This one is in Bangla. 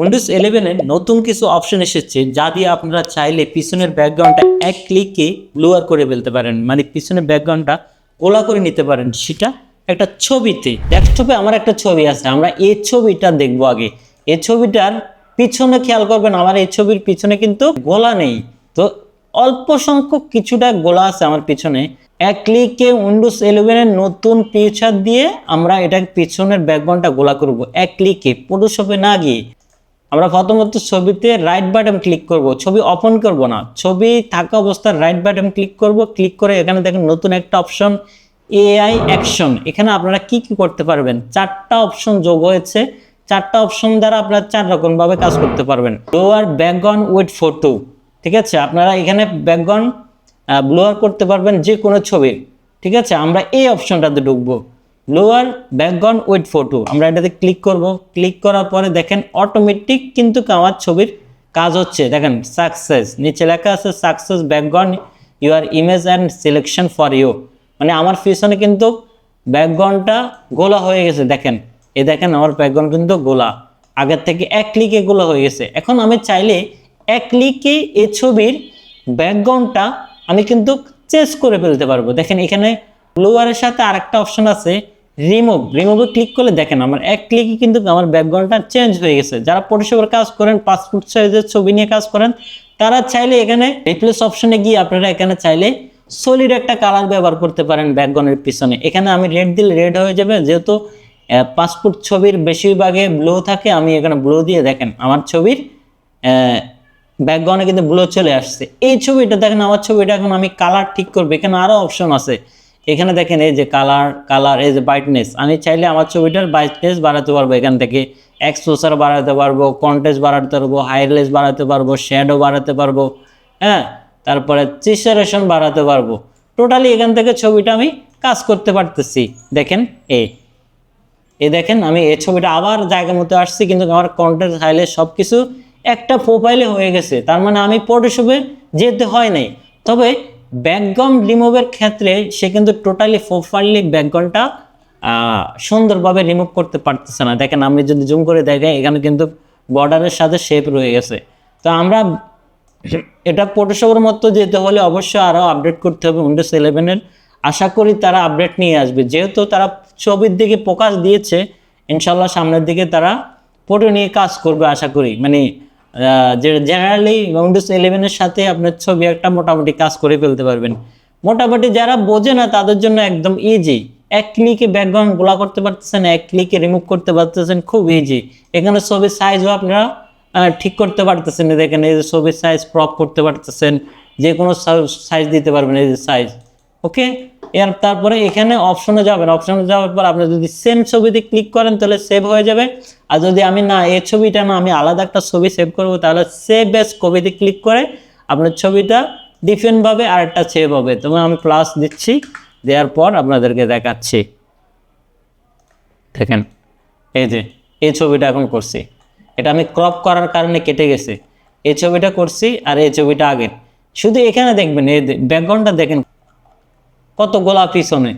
উইন্ডোজ 11 এ নতুন কিছু অপশন এসেছে যা দিয়ে আপনারা চাইলে পিছনের ব্যাকগ্রাউন্ডটা এক ক্লিকে ব্লুয়ার করে ফেলতে পারেন, মানে পিছনের ব্যাকগ্রাউন্ডটা গোলা করে নিতে পারেন। সেটা একটা ছবিতে, ডেস্কটপে আমার একটা ছবি আছে, আমরা এই ছবিটা দেখবো আগে। এই ছবিটার পিছনে খেয়াল করবেন, আমার এই ছবির পিছনে কিন্তু গোলা নেই, তো অল্প সংখ্যক কিছুটা গোলা আছে আমার পিছনে। এক ক্লিকে উইন্ডোজ 11 এর নতুন ফিচার দিয়ে আমরা এটা পিছনের ব্যাকগ্রাউন্ডটা গোলা করব এক ক্লিকে, ফটোশপে না গিয়ে। আমরা প্রথমত ছবিতে রাইট বাটন ক্লিক করব, ছবি ওপেন করব না, ছবি থাকা অবস্থায় রাইট বাটন ক্লিক করব। ক্লিক করে এখানে দেখেন নতুন একটা অপশন এআই অ্যাকশন। এখানে আপনারা কি কি করতে পারবেন, চারটা অপশন যোগ হয়েছে। চারটা অপশন দ্বারা আপনারা 4 রকম ভাবে কাজ করতে পারবেন। ব্লোয়ার ব্যাকগ্রাউন্ড উইথ ফটো, ঠিক আছে, আপনারা এখানে ব্যাকগ্রাউন্ড ব্লোয়ার করতে পারবেন যে কোনো ছবির, ঠিক আছে। আমরা এই অপশনটাতে ঢুকবো, ব্লোয়ার ব্যাকগ্রাউন্ড উইথ ফটো, আমরা এটাতে ক্লিক করব। ক্লিক করার পরে দেখেন অটোমেটিক কিন্তু আমার ছবির কাজ হচ্ছে। দেখেন সাকসেস, নিচে লেখা আছে success background your image and selection for you, মানে আমার পিছনে কিন্তু ব্যাকগ্রাউন্ডটা গোলা হয়ে গেছে। দেখেন এই দেখেন আমার ব্যাকগ্রাউন্ড কিন্তু গোলা, আগের থেকে এক ক্লিকে গোলা হয়ে গেছে। এখন আমি চাইলে এক ক্লিকে এই ছবির ব্যাকগ্রাউন্ডটা আমি কিন্তু চেঞ্জ করে ফেলতে পারবো। দেখেন এখানে ব্লোয়ারের সাথে আরেকটা অপশন আছে রিমুভ, রিমুভে ক্লিক করলে দেখেন আমার এক ক্লিকে কিন্তু আমার ব্যাকগ্রাউন্ডটা চেঞ্জ হয়ে গেছে। যারা ফটোশপের কাজ করেন, পাসপোর্ট সাইজের ছবি নিয়ে কাজ করেন, তারা চাইলে এখানে রিপ্লেস অপশনে গিয়ে আপনারা এখানে চাইলে সলিড একটা কালার ব্যবহার করতে পারেন ব্যাকগ্রাউন্ডের পিছনে। এখানে আমি রেড দিলে রেড হয়ে যাবে, যেহেতু পাসপোর্ট ছবির বেশিরভাগে ব্লু থাকে, আমি এখানে ব্লু দিয়ে দেখেন আমার ছবির ব্যাকগ্রাউন্ডে কিন্তু ব্লু চলে আসছে। এই ছবিটা দেখেন আমার ছবিটা এখন আমি কালার ঠিক করবো, এখানে আরো অপশন আছে। এখানে দেখেন এই যে কালার এই যে ব্রাইটনেস, আমি চাইলে আমার ছবিটার ব্রাইটনেস বাড়াতে পারবো। এখান থেকে এক্সপোজার বাড়াতে পারবো, কন্ট্রাস্ট বাড়াতে পারবো, হাইলাইট বাড়াতে পারবো, শ্যাডো বাড়াতে পারবো, হ্যাঁ, তারপরে স্যাচুরেশন বাড়াতে পারবো। টোটালি এখান থেকে ছবিটা আমি কাজ করতে পারতেছি। দেখেন এই দেখেন আমি এই ছবিটা আবার জায়গা মতো আসছি, কিন্তু আমার কন্ট্রাস্ট হাইলাইট সবকিছু একটা প্রোফাইলে হয়ে গেছে। তার মানে আমি ফটোশপে যেতে হয় নাই। তবে ব্যাকগ্রাউন্ড রিমুভের ক্ষেত্রে সে কিন্তু টোটালি প্রপারলি ব্যাকগ্রাউন্ডটা সুন্দরভাবে রিমুভ করতে পারতেছে না। দেখেন আমি যদি জুম করে দেখাই, এখানে কিন্তু বর্ডারের সাথে শেপ রয়ে গেছে। তো আমরা এটা ফটোশপের মতো যেতে হলে অবশ্যই আরও আপডেট করতে হবে উইন্ডোজ 11 এর। আশা করি তারা আপডেট নিয়ে আসবে, যেহেতু তারা ছবির দিকে ফোকাস দিয়েছে। ইনশাল্লাহ সামনের দিকে তারা ফটো নিয়ে কাজ করবে আশা করি। মানে জেনারেলি উইন্ডোজ 11 এর সাথে আপনার ছবি একটা মোটামুটি কাজ করে ফেলতে পারবেন। মোটামুটি যারা বোঝে না তাদের জন্য একদম ইজি, এক ক্লিকে ব্যাকগ্রাউন্ড গোলা করতে পারতেছেন, এক ক্লিকে রিমুভ করতে পারতেছেন, খুব ইজি। এখানে ছবির সাইজও আপনারা ঠিক করতে পারতেছেন। দেখেন এই যে ছবির সাইজ ক্রপ করতে পারতেছেন, যে কোনো সাইজ দিতে পারবেন, এই যে সাইজ, ওকে। এর তারপরে এখানে অপশনে যাবেন, অপশনে যাওয়ার পর আপনি যদি সেম ছবিতে ক্লিক করেন তাহলে সেভ হয়ে যাবে। আর যদি আমি না এই ছবিটা না আমি আলাদা একটা ছবি সেভ করবো, তাহলে সেভ এস কপিতে ক্লিক করে আপনার ছবিটা ডিফারেন্টভাবে আরেকটা সেভ হবে। তবে আমি প্লাস দিচ্ছি, দেওয়ার পর আপনাদেরকে দেখাচ্ছি। দেখেন এই যে এই ছবিটা এখন করছি, এটা আমি ক্রপ করার কারণে কেটে গেছে। এই ছবিটা করছি আর এই ছবিটা আগে। শুধু এখানে দেখবেন এই ব্যাকগ্রাউন্ডটা দেখেন কত গোলা পিছনে।